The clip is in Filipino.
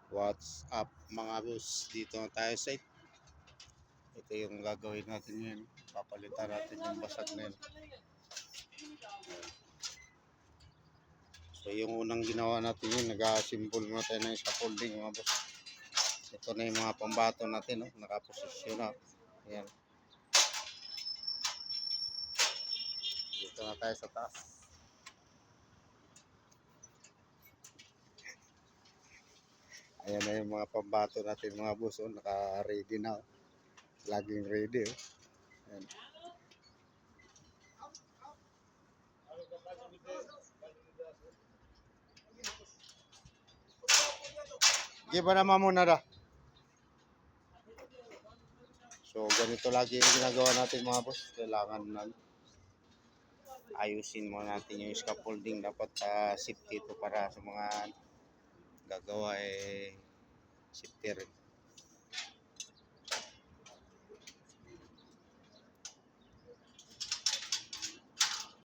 What's up mga boss? Dito na tayo sa ito yung gagawin natin ngayon. Papalitan natin yung basag na yun. So yung unang ginawa natin yun, nag-assemble muna tayo ng scaffolding mga boss. Ito na yung mga pambato natin, no? Nakaposisyon na. Ayan. Dito na tayo sa taas. Ayan na yung mga pambato natin mga boss. Oh. Naka-ready na. Oh. Laging ready. Oh. Ayan. Giba naman muna da. So ganito lagi yung ginagawa natin mga boss. Kailangan na ayusin mo natin yung scaffolding. Dapat safety ito para sa mga gagawa safety rin.